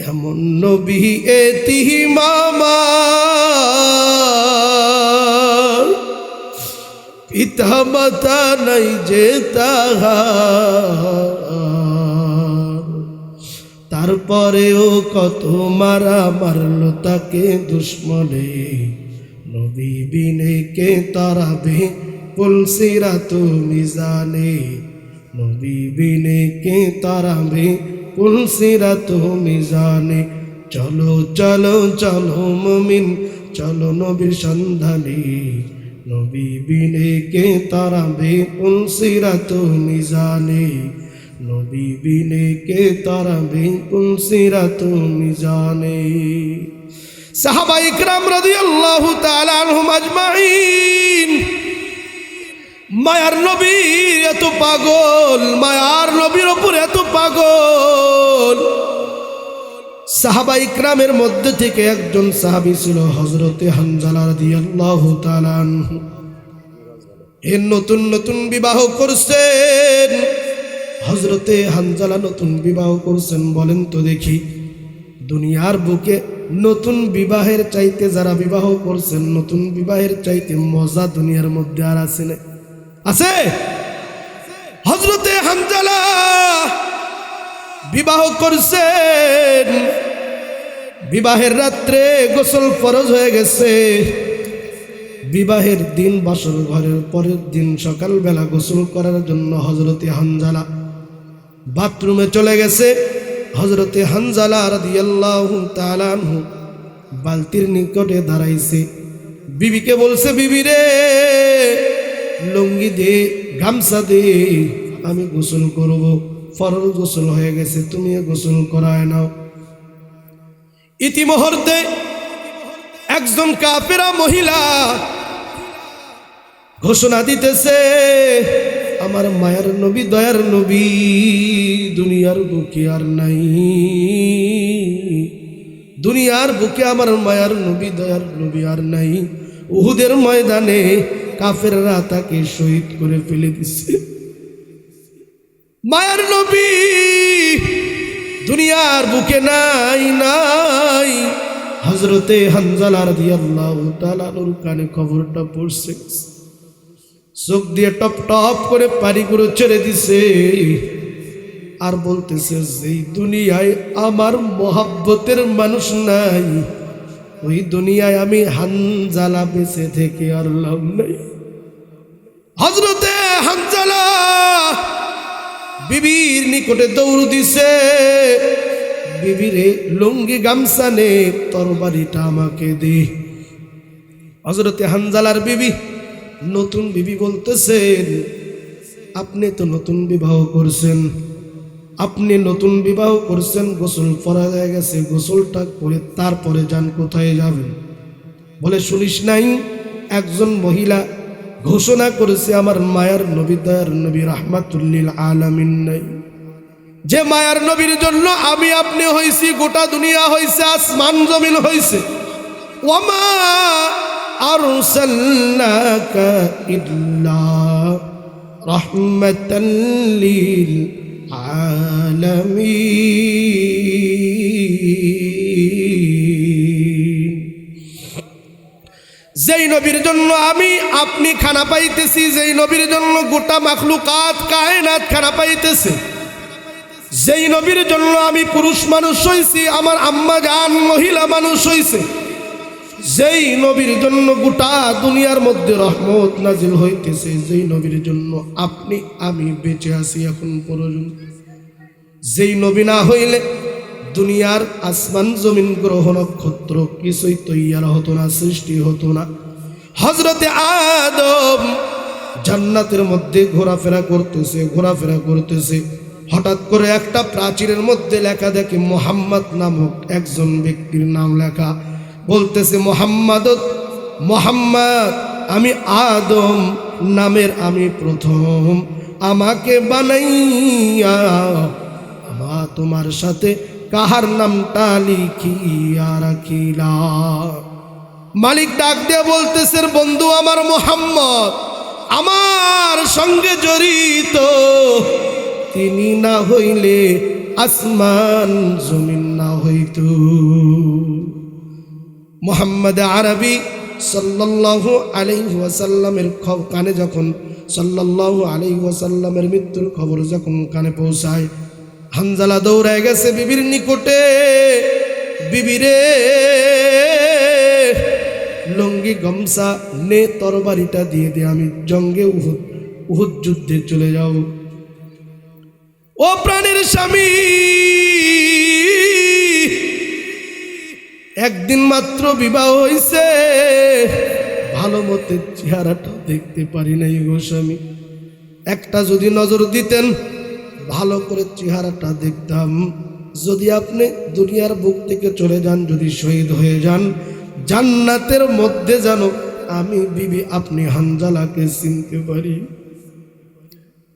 এমন নবী এতিম আমার, পিতা মাতা নাই যে তাহার, তারপরেও কত মারা মারলো তাকে দুশ্মনে, নবী বিনে কে তারাবে পুলসিরাত মিজানে, নবী বিনে কে তারাবে পুলসিরাত মিজানে। চলো চলো চলো মুমিন চলো নবীর সন্ধানে, নবী বিনে কে তারাবে পুলসিরাত মিজানে, নবী বিনে কে তারাবে পুলসিরাত মিজানে। সাহাবা ইকরাম রাদিয়াল্লাহু তাআলা আনহুম আজমাইন মায়ার নবী এত পাগল, মায়ার নবীর উপর এত পাগল। সাহাবা ইকরামের মধ্যে থেকে একজন সাহাবী ছিল হযরতে হানজালা রাদিয়াল্লাহু তাআলা আনহু। এর নতুন নতুন বিবাহ করছেন হযরতে হানজালা, নতুন বিবাহ করছেন। বলেন তো দেখি, দুনিয়ার বুকে নতুন বিবাহের চাইতে যারা বিবাহ করছেন, নতুন বিবাহের চাইতে মজা দুনিয়ার মধ্যে আর আছে না? আছে? হযরতে হানজালা বিবাহ করছেন, বিবাহের রাত্রে গোসল ফরজ হয়ে গেছে, বিবাহের দিন বাসর ঘরের পরের দিন সকালবেলা গোসল করার জন্য হযরতে হানজালা বাথরুমে চলে গেছে। হযরতে হানজালা রাদিয়াল্লাহু তাআলা আনহু বালতির নিকটে দাঁড়াইছে। বিবিকে বলছে, বিবি রে, লুঙ্গি দে, গামছা দে, আমি গোসল করব। ফরজ গোসল হয়ে গেছে, তুমি গোসল করায় নাও। ইতিমধ্যে একজন কাফেরা মহিলা ঘোষণা দিতেছে, আমার মায়ের নবী, দয়ার নবী দুনিয়ার বুকে আর নাই। দুনিয়ার বুকে আমার মায়ার নবী, দয়ার নবী আর নাই। উহুদের ময়দানে কাফেররা তাকে শহীদ করে ফেলে দিছে। মায়ার নবী দুনিয়ার বুকে নাই নাই। হযরতে হানজালা রাদিয়াল্লাহু তাআলা আনহুর কানে খবরটা পড়ছে, চোখ দিয়ে টপ টপ করে পানি করে ছেড়ে দিছে আর বলতেছে, যেই দুনিয়ায় আমার মহব্বতের মানুষ নাই, ওই দুনিয়ায় আমি হানজালা বেঁচে থেকে আর লাভ নাই। হযরতে হানজালা বিবির নিকটে দৌড় দিছে, বিবিরে লুঙ্গি গামছা নে, তরবারিটা আমাকে দে। হযরতে হানজালার বিবি, নতুন বিবি বলতেছেন, আপনি তো নতুন বিবাহ করছেন, আপনি নতুন বিবাহ করছেন, গোসল করা হয়ে গেছে, গোসলটা করে তারপরে যান, কোথায় যাবেন? বলে, শুনিস নাই একজন মহিলা ঘোষণা করেছে আমার মায়ার নবী, দয়ার নবী, রাহমাতুল লিল আলামিন নাই, যে মায়ার নবীর জন্য আমি আপনি হইছি, গোটা দুনিয়া হইছে, আসমান জমিন হইছে। ওয়ামা আরসালনাকা ইল্লা রাহমাতাল লিল আলামিন। যেই নবীর জন্য আমি আপনি খানা পাইতেছি, যেই নবীর জন্য গোটা মাখলুকাত কায়নাত খানা পাইতেছে, যেই নবীর জন্য আমি পুরুষ মানুষ হইছি, আমার আম্মা জান মহিলা মানুষ হইছে, যেই নবীর জন্য গোটা দুনিয়ার মধ্যে রহমত নাজিল হইতেছে, যেই নবীর জন্য আপনি আমি বেঁচে আছি এখন পর্যন্ত, যেই নবী না হইলে দুনিয়ার আসমান জমিন গ্রহ নক্ষত্র কিছুই তৈয়ার হতো না, সৃষ্টি হতো না। হযরতে আদম জান্নাতের মধ্যে ঘোরাফেরা করতেছে, হঠাৎ করে একটা প্রাচীরের মধ্যে লেখা দেখে মুহাম্মদ নামক একজন ব্যক্তির নাম লেখা। বলতেছে, মুহাম্মদ, আমি আদম নামের আমি প্রথম, আমাকে বানাইয়া আমার তোমার সাথে কাহার নামটা লিখিয়া রাখিলা। মালিক ডাক দিয়ে বলতেছে, বন্ধু আমার মুহাম্মদ আমার সঙ্গে জড়িত, তিনি না হইলে আসমান জমিন না হইত। মুহাম্মদ আরবি সাল্লাল্লাহু আলাইহি ওয়াসাল্লামের কানে যখন সাল্লাল্লাহু আলাইহি ওয়াসাল্লামের মৃত্যুর খবর যখন কানে পৌঁছায়, হানজালা দৌড়ায় গেছে বিবির নিকটে, বিবিরে লুঙ্গি গামছা নে, তরবারিটা দিয়ে দে, আমি জঙ্গে উহুদ যুদ্ধে চলে যাব। ও প্রাণের স্বামী, একদিন মাত্র বিবাহ হইছে, ভালো মতে চেহারাটা দেখতে পারি নাই গো স্বামী, একটা যদি নজর দিতেন ভালো করে চেহারাটা দেখতাম। যদি আপনি দুনিয়ার বুক থেকে চলে যান, যদি শহীদ হয়ে যান, জান্নাতের মধ্যে যেন আমি বিবি আপনি হানজালাকে চিনতে পারি।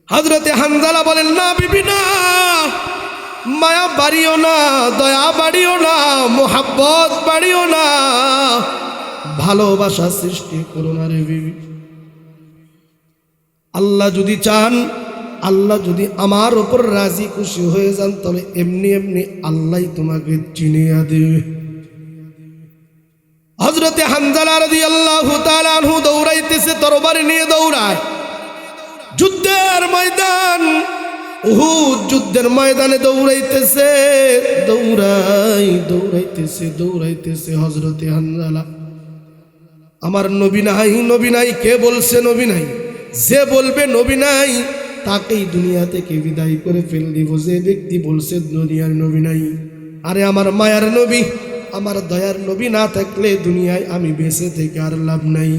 হযরতে হানজালা বলেন, না বিবি না, মায়া বাড়িও না, দয়া বাড়িও না, মোহাব্বত বাড়িও না, ভালোবাসা সৃষ্টি করো না রে বিবি। আল্লাহ যদি চান, আল্লাহ যদি আমার ওপর রাজি খুশি হয়ে যান, তবে এমনি এমনি আল্লাহ তোমাকে চিনিয়া দেবে। হযরতে হানজালা রাদিয়াল্লাহু তাআলা আনহু দৌড়াইতেছে, তরবারি নিয়ে দৌড়ায়। যুদ্ধের ময়দান, উহুদ যুদ্ধের ময়দানে দৌড়াইতেছে, দৌড়াইতেছে হযরতে হানজালা। আমার নবী নাই, নবী নাই। কে বলছে নবী নাই? যে বলবে নবী নাই তাকেই দুনিয়া থেকে বিদায় করে ফেল দিব। যে ব্যক্তি বলছে দুনিয়ার নবী নাই, আরে আমার মায়ার নবী, আমার দয়ার নবী না থাকলে দুনিয়ায় আমি বেঁচে থেকে আর লাভ নাই।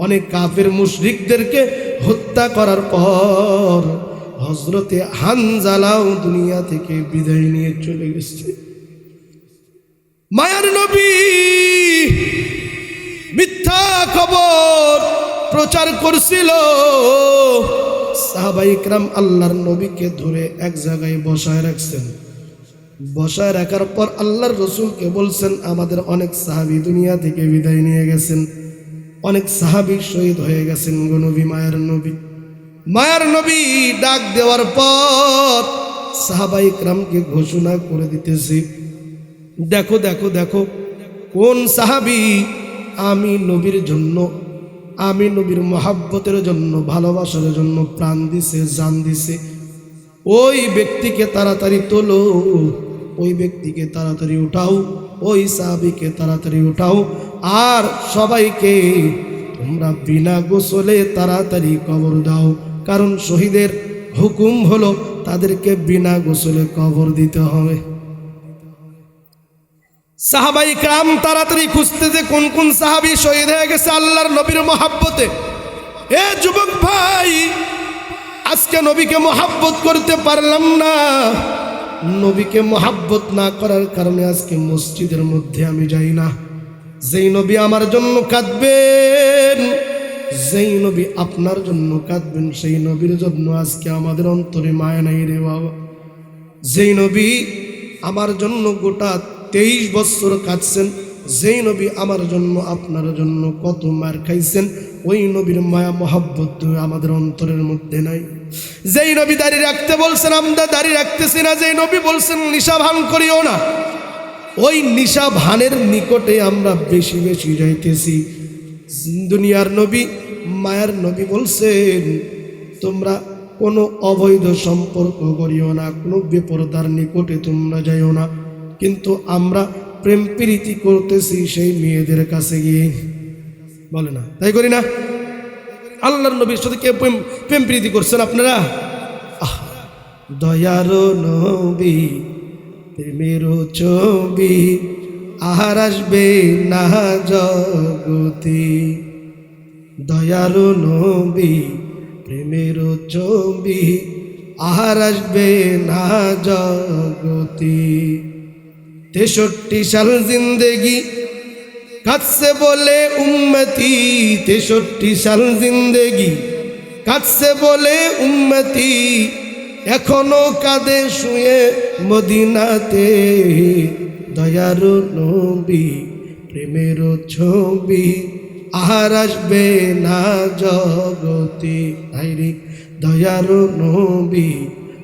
অনেক কাফের মুশরিকদেরকে হত্যা করার পর হযরতে হানজালাও দুনিয়া থেকে বিদায় নিয়ে চলে গেছে। মায়ার নবী মিথ্যা খবর প্রচার করছিল। সাহাবায়ে কেরাম আল্লাহর নবীকে ধরে এক জায়গায় বসায় রাখছেন। বসায় রাখার পর আল্লাহর রসুলকে বলছেন, আমাদের অনেক সাহাবী দুনিয়া থেকে বিদায় নিয়ে গেছেন, অনেক সাহাবী শহীদ হয়ে গেছেন গো নবী। মায়ার নবী ডাক দেওয়ার পর সাহাবায়ে কেরামকে ঘোষণা করে দিতেছি, দেখো দেখো দেখো কোন সাহাবী আমি নবীর জন্য, আমি নবীর মহাব্বতের জন্য, ভালোবাসার জন্য প্রাণ দিছে, জান দিছে। ওই ব্যক্তিকে তাড়াতাড়ি তোলো, ওই ব্যক্তিকে তাড়াতাড়ি উঠাও, ওই সাহাবীকে তাড়াতাড়ি উঠাও, আর সবাইকে তোমরা বিনা গোসলে তাড়াতাড়ি কবর দাও। কারণ শহীদের হুকুম হলো তাদেরকে বিনা গোসলে কবর দিতে হবে। সাহাবায়ে কেরাম তাড়াতাড়ি খুঁজতে যে কোন কোন সাহাবী শহীদ হয়ে গেছে আল্লাহর নবীর মহাব্বতে। এ যুবক ভাই, আজকে নবীকে মহাব্বত করতে পারলাম না। নবীকে মহাব্বত না করার কারণে আজকে মসজিদের মধ্যে আমি যাই না। যেই নবী আমার জন্য কাঁদবেন, যেই নবী আপনার জন্য কাঁদবেন, সেই নবীর জন্য আজকে আমাদের অন্তরে মায়া নাই রে বাবা। যেই নবী আমার জন্য গোটা 23 বছর কাঁদছেন, যেই নবী আমার জন্য আপনার জন্য কত মার খাইছেন, ওই নবীর মায়া মহাব্বত আমাদের অন্তরের মধ্যে নাই। যেই নবী দাড়ি রাখতে বলছেন আমরা দাড়ি রাখতেছি না, যেই নবী বলছেন নিশা ভান করিও না, ওই নিশা ভানের নিকটে আমরা বেশি বেশি যাইতেছি। দুনিয়ার নবী, মায়ার নবী বলছেন তোমরা কোনো অবৈধ সম্পর্ক করিও না, কোনো বেপরদার নিকটে তোমরা যাইও না। কিন্তু আমরা প্রেম প্রীতি করতেছি সেই মেয়েদের কাছে গিয়ে, বলে না তাই করি না? আল্লাহর নবীর সাথে কে প্রেম প্রীতি করছেন আপনারা? দয়ার নবী প্রেমের ছবি আর আসবে না জগতে। দয়ার নবী প্রেমের ছবি আর আসবে না জগতে। 63 সাল জিন্দেগি কাটছে বলে উম্মতি, 63 সাল জিন্দেগি কাটছে বলে উম্মতি, এখনো কাঁদে শুয়ে মদিনাতে। দয়ার নবী প্রেমের ছবি আর আসবে না জগতে। আইরে দয়ার নবী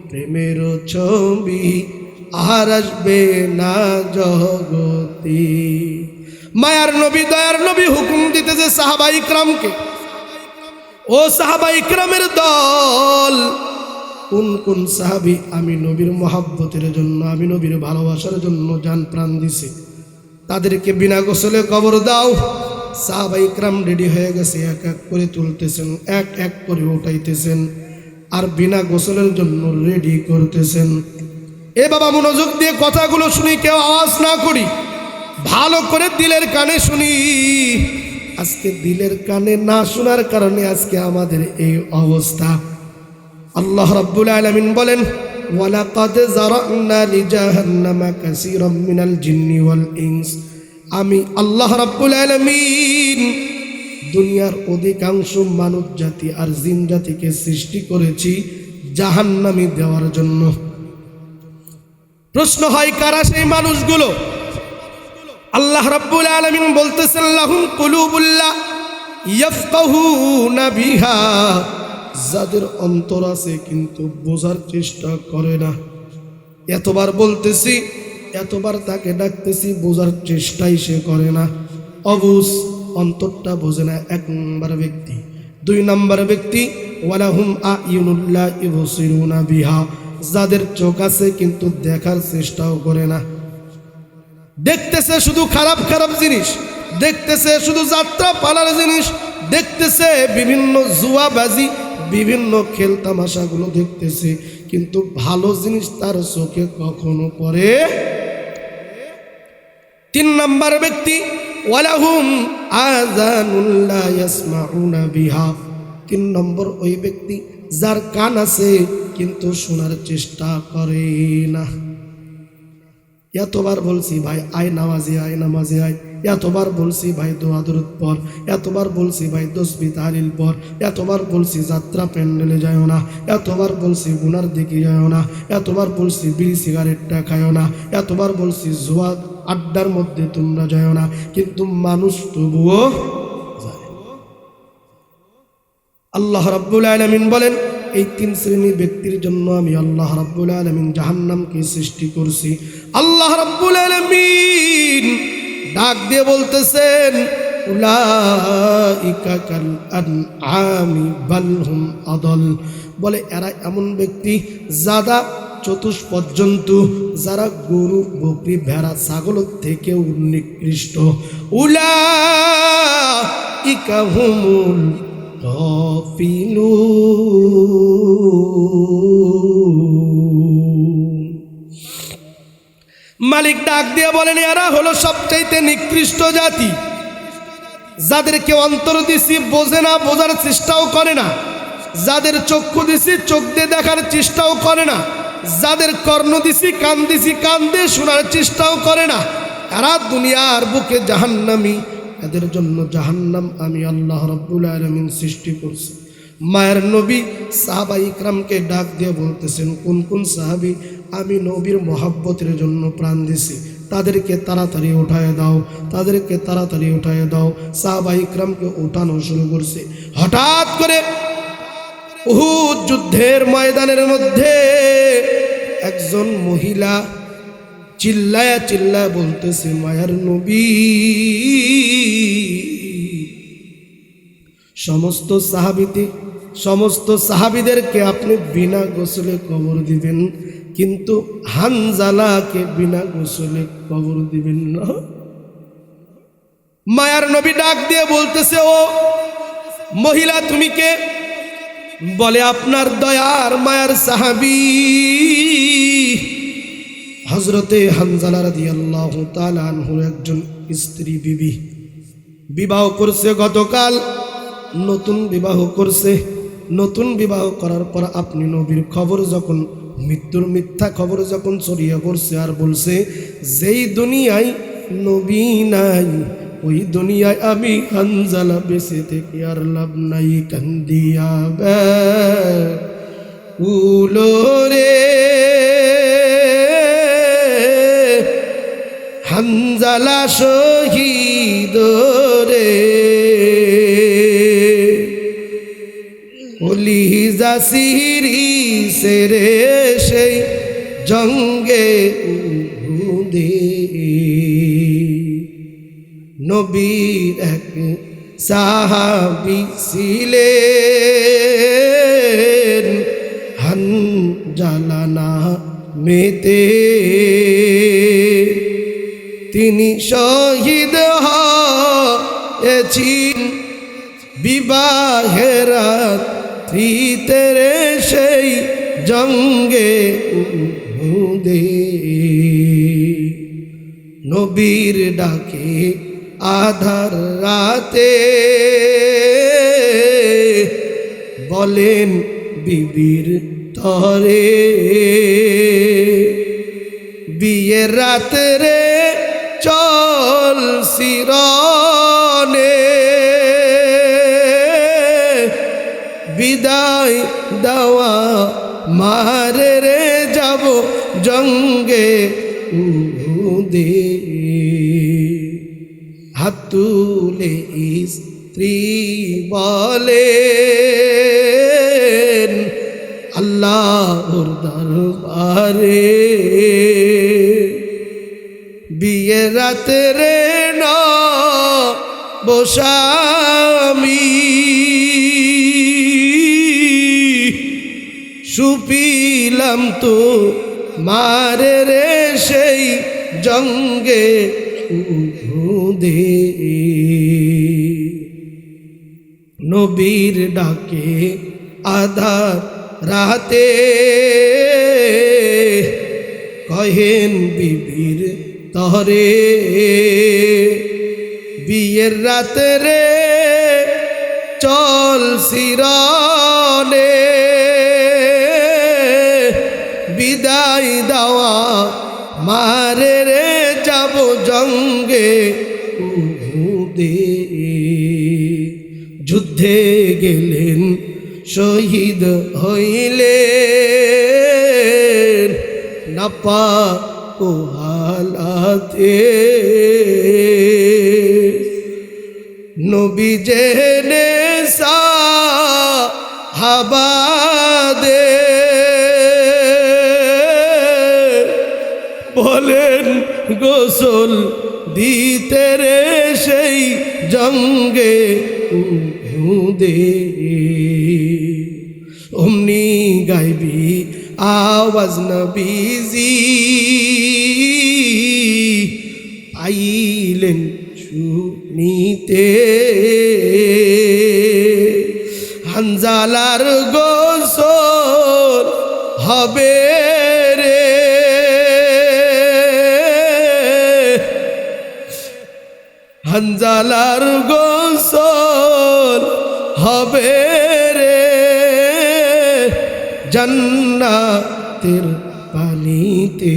প্রেমের ছবি আর আসবে না জগতে। মায়ার নবী, দয়ার নবী হুকুম দিতেছে সাহাবায়ে কেরামকে, ও সাহাবায়ে কেরামের দল, কোন কোন সাহাবী আমি নবীর মহাব্বতের জন্য, আমি নবীর ভালোবাসার জন্য জান প্রাণ দিছে, তাদেরকে বিনা গোসলে কবর দাও। সাহাবায়ে কেরাম রেডি হয়ে গেছে, এক এক করে তুলতেছেন, এক এক করে উঠাইতেছেন, আর বিনা গোসলের জন্য রেডি করতেছেন। এ বাবা মনোযোগ দিয়ে কথাগুলো শুনি, কেউ আওয়াজ না করি, ভালো করে দিলের কানে শুনি। আজকে দিলের কানে না শোনার কারণে আজকে আমাদের এই অবস্থা। আল্লাহ রাব্বুল আলামিন বলেন, ওয়ালাকাদ যারানা লিজাহান্নামা কাসীরাম মিনাল জিন্নি ওয়াল ইনস। আমি আল্লাহ রাব্বুল আলামিন দুনিয়ার অধিকাংশ মানব জাতি আর জিন জাতিকে সৃষ্টি করেছি জাহান্নামে দেওয়ার জন্য। প্রশ্ন হয় কারা সেই মানুষগুলো? আল্লাহ রাব্বুল আলামিন বলতেছেন, লাহুম কুলুবুল্লা ইয়াফকাহুনা বিহা, যাদের অন্তর আছে কিন্তু বোঝার চেষ্টা করে না। এতবার বলতেছি, এতবার তাকে ডাকতেছি, বোঝার চেষ্টাই সে করে না। অবুঝ, অন্তরটা বোঝে না, 1 নম্বর ব্যক্তি। 2 নম্বর ব্যক্তি, ওয়ালাহুম আয়ুনুল্লাহ ইবসিরুনা বিহা, যাদের চোখ আছে কিন্তু দেখার চেষ্টাও করে না। দেখতেছে শুধু খারাপ খারাপ জিনিস, দেখতেছে শুধু যাত্রা পালার জিনিস, দেখতেছে বিভিন্ন জুয়াবাজি, বিভিন্ন খেল তামাশাগুলো দেখতেছে, কিন্তু ভালো জিনিস তার চোখে কখনো পড়ে। 3 নাম্বার ব্যক্তি ওয়ালাহুম আযানুন লা ইয়াসমাউনা বিহা। 3 নম্বর ওই ব্যক্তি যার কান আছে কিন্তু শোনার চেষ্টা করে না। এতবার বলছি ভাই আয় নামাজে আয়, নামাজে আয়, এতবার বলছি ভাই দোয়া দরুদ পড়, এতবার বলছি ভাই তসবিহ তাহলিল পড়, এতবার বলছি যাত্রা প্যান্ডেলে যাও না, এতবার বলছি গুনার দিকে যাও না, এতবার বলছি বিড়ি সিগারেটটা খায়ও না, এতবার বলছি জুয়া আড্ডার মধ্যে তোমরা যাও না, কিন্তু মানুষ তবুও যায়। আল্লাহ রাব্বুল আলামিন বলেন এই 3 শ্রেণীর ব্যক্তির জন্য আমি আল্লাহ রাব্বুল আলামিন জাহান্নামকে সৃষ্টি করছি। আল্লাহ রাব্বুল আলামিন ডাক দিয়ে বলতেছেন উলাইকা কাল আনআমি বাল হুম আদল। বলে এরা এমন ব্যক্তি যারা চতুষ্পদ জন্তু, যারা গরু বকরি ভেড়া ছাগলের থেকেও নিকৃষ্ট। উলাইকা হুমুল গাফিলুন। মালিক ডাক দিয়ে বলেন এরা হলো সবচাইতে নিকৃষ্ট জাতি, যাদেরকে অন্তর দিছি বোঝে না, বোঝার চেষ্টাও করে না, যাদের চক্ষু দিছি চোখ দিয়ে দেখার চেষ্টাও করে না, যাদের কর্ণ দিছি কান দিছি কান দিয়ে শোনার চেষ্টাও করে না, এরা দুনিয়ার বুকে জাহান্নামী। এদের জন্য জাহান্নাম আমি আল্লাহ রাব্বুল আলামিন সৃষ্টি করছি। মায়ের নবী সাহাবা ইকরামকে ডাক দিয়ে বলতেছেন কোন কোন সাহাবী আমি নবীর মহব্বতের জন্য প্রাণ দিছি তাদেরকে তাড়াতাড়ি উঠায় দাও, তাদেরকে তাড়াতাড়ি উঠায় দাও। সাহাবা ইকরামকে উঠানো শুরু করছে। হঠাৎ করে উহুদ যুদ্ধের ময়দানের মধ্যে একজন মহিলা চিল্লায়া চিল্লায়া বলতেছে মায়ার নবী সমস্ত সাহাবীদেরকে আপনি বিনা গোসলে কবর দিবেন, কিন্তু হানজালাকে বিনা গোসলে কবর দিবেন না। মায়ার নবী ডাক দিয়ে বলতেছে ও মহিলা তুমি কে? বলে আপনার দয়ার মায়ার সাহাবী হযরতে হানজালা রাদিয়াল্লাহু তাআলা আনহুর একজন স্ত্রী বিবি, বিবাহ করছে গতকাল, নতুন বিবাহ করছে। নতুন বিবাহ করার পর আপনি নবীর খবর যখন মৃত্যুর মিথ্যা খবর যখন ছড়িয়ে পড়ছে আর বলছে যেই দুনিয়ায় নবী নাই ওই দুনিয়ায় আমি হানজালা বেঁচে থেকে আর লাভ নাই, কান্দিয়া উলো রে হানজালা শহীদ রে ওলি জাসিরি সেরে সেই জঙ্গে উহুদে। নবীর এক সাহাবী ছিলেন হানজালা নামেতে, তিনি শহীদ হয়েছেন বিবাহের রাত্রিতে রে সেই জঙ্গে উহুদে। নবীর ডাকে আধার রাতে বলেন বিবির তরে বিয়ের রাতে রে চল শিরনে বিদায় দেওয়া মারে রে যাব জঙ্গে উহুদে। হাত তুলে স্ত্রী বলেন আল্লাহর দরবারে বিয়ে রাতে রে না বসামি সুপিলাম তো মারে রে সেই জঙ্গে উহুদে। দে নবীর ডাকে আধার রাতে কহেন বিবির তহরে বিয়ের রাতে রে চল শিরনে বিদায় দেওয়া মারে রে যাব জঙ্গে উহুদে যুদ্ধে গেলেন শহীদ হইলেন নাপা ও হালাতে নবী জেনে সাহাবাদে বলেন গোসল দিতে রে সেই জঙ্গে উহুদে অমনি গাইবি আওয়াজ নবীজি আইলেন শুনিতে হানজালার গোসল হবে রে হানজালার গোসল হবে রে জান্নাতের পানিতে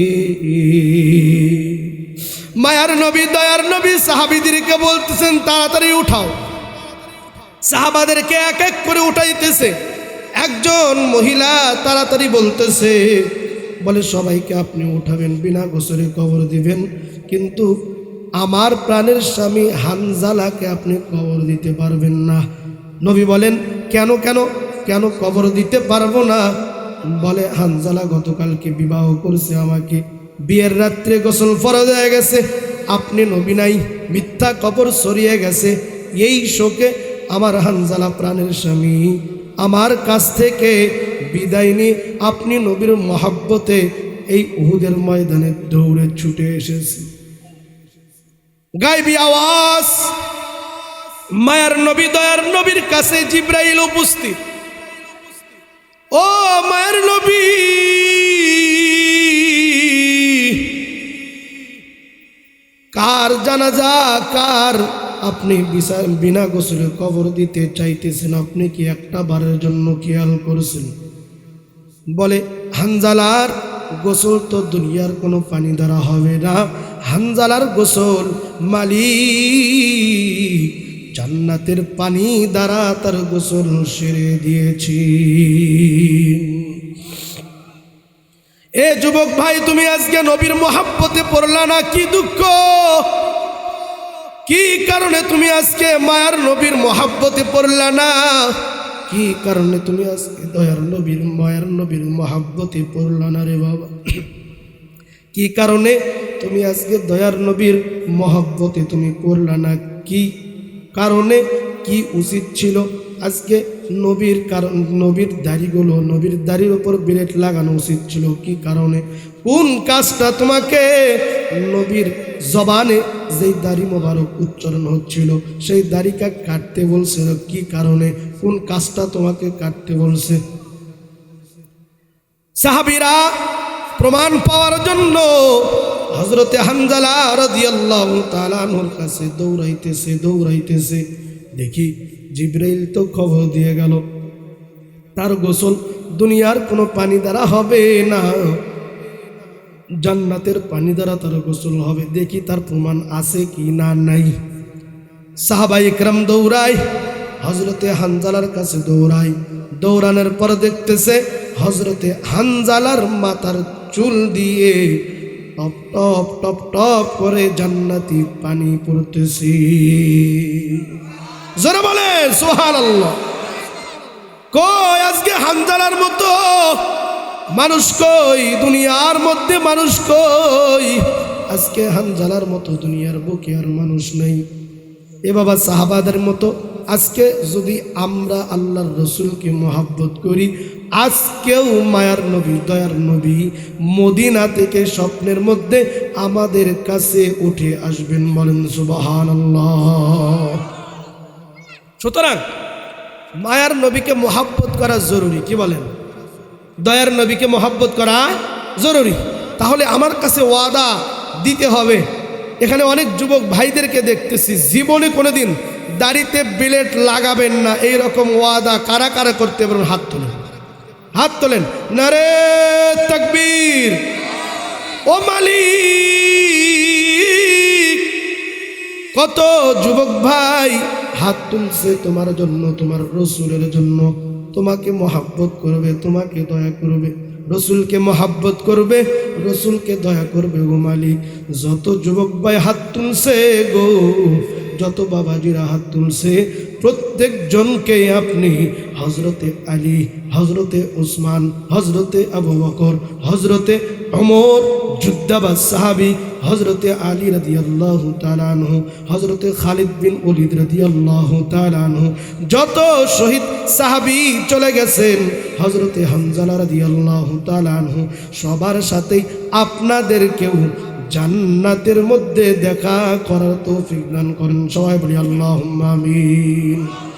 মায়ার নবী দয়ার নবী সাহাবীদেরকে বলতেছেন তাড়াতাড়ি উঠাও সাহাবাদেরকে এক এক করে উঠাইতেছে একজন মহিলা তাড়াতাড়ি বলতেছে বলে সবাইকে আপনি উঠাবেন বিনা গোসলে কবর দিবেন কিন্তু আমার প্রাণের স্বামী হানজালাকে আপনি কবর দিতে পারবেন না নবী বলেন কেন কেন কেন কবর দিতে পারবো না বলে হানজালা গতকালকে বিবাহ করছে আমাকে বিয়ের রাত্রে গোসল ফরজ হয়ে গেছে আপনি নবী নাই মিথ্যা কবর সরিয়ে গেছে এই শোকে আমার হানজালা প্রাণের স্বামী আমার কাছ থেকে বিদায় নিয়ে আপনি নবীর মহব্বতে এই উহুদের ময়দানে দৌড়ে ছুটে এসেছে গায়বী আওয়াজ মায়ার নবী দয়ার নবীর কাছে জিব্রাইল উপস্থিত ও মায়ের নবী কার জানাজা কার আপনি বিনা গোসলে কবর দিতে চাইতেছেন আপনি কি একটা বারের জন্য খেয়াল করছেন বলে হানজালার গোসল তো দুনিয়ার কোনো পানি দ্বারা হবে না হানজালার গোসল মালিক জান্নাতের পানি দ্বারা তার গোসল সেরে দিয়েছি এ যুবক ভাই তুমি আজকে নবীর মহব্বতে পড়লা না কি দুঃখ কি কারণে তুমি আজকে মায়ার নবীর মহব্বতে পড়লা না কি কারণে তুমি আজকে দয়ার নবীর মায়ার নবীর মহব্বতে পড়লা না রে বাবা কি কারণে তুমি আজকে দয়ার নবীর মহব্বতে তুমি পড়লা না কি কারণে কি উচিত ছিল আজকে নবীর কারণ নবীর দাড়িগুলো নবীর দাড়ির উপর ব্লেড লাগানো উচিত ছিল কি কারণে কোন কাজটা তোমাকে নবীর জবানে যেই দাড়ি মোবারক উচ্চারণ হচ্ছিল সেই দাড়িকে কাটতে বলছে কি কারণে কোন কাজটা তোমাকে কাটতে বলছে সাহাবীরা প্রমাণ পাওয়ার জন্য হযরতে হানজালা রাদিয়াল্লাহু তাআলা আনহুর কাছে দৌড়াইতেছে দেখি জিবরাইল তো খবর দিয়ে গেল তার গোসল দুনিয়ার কোনো পানি দ্বারা হবে না জান্নাতের পানি দ্বারা তার গোসল হবে দেখি তার প্রমাণ আছে কি না নাই সাহাবা ইকরাম দৌড়ায় হযরতে হানজালার কাছে দৌড়ানোর পর দেখতেছে হযরতে হানজালার মাথার চুল দিয়ে টপ টপ টপ টপ করে জান্নাতি পানি পড়তেছে জোরে বলে সুবহানাল্লাহ কই আজকে হানজালার মতো মানুষ কই দুনিয়ার মধ্যে মানুষ কই আজকে হানজালার মতো দুনিয়ার বুকে আর মানুষ নেই এ বাবা সাহাবাদের মতো আজকে যদি আমরা আল্লাহর রসুলকে মহব্বত করি আজকেও মায়ার নবী দয়ার নবী মদিনা থেকে স্বপ্নের মধ্যে আমাদের কাছে উঠে আসবেন, বলেন সুবহানাল্লাহ। সুতরাং মায়ার নবীকে মোহাব্বত করা জরুরি, কি বলেন? দয়ার নবীকে মোহাব্বত করা জরুরি। তাহলে আমার কাছে ওয়াদা দিতে হবে। এখানে অনেক যুবক ভাইদেরকে দেখতেছি জীবনে কোনোদিন দাড়িতে বিলেট লাগাবেন না, এই রকম ওয়াদা কারা কারা করতে পারেন? হাত তোলেন, হাত তোলেন। নারে তাকবীর। ও মালিক, কত যুবক ভাই হাত তুলছে তোমার জন্য, তোমার রসুলের জন্য। তোমাকে মহাব্বত করবে, তোমাকে দয়া করবে, রসুলকে মহাব্বত করবে, রসুলকে দয়া করবে। গো মালিক, যত যুবক ভাই হাত তুলছে গো, যত বাবাজিরা হাত তুলছে, প্রত্যেকজনকে আপনি হজরতে আলী, হজরতে উসমান, হজরতে আবু বকর, হজরতে ওমর যুদ্ধাবাজ সাহাবী, হজরতে আলী রাদিয়াল্লাহু তাআলা আনহু, হজরতে খালিদ বিন ওলীদ রাদিয়াল্লাহু তাআলা আনহু, যত শহীদ সাহাবী চলে গেছেন, হজরতে হামজা রাদিয়াল্লাহু তাআলা আনহু, সবার সাথে আপনাদেরকেও জান্নাতের মধ্যে দেখা করার তৌফিক দান করেন। সবাই বলি আল্লাহুম্মা আমিন।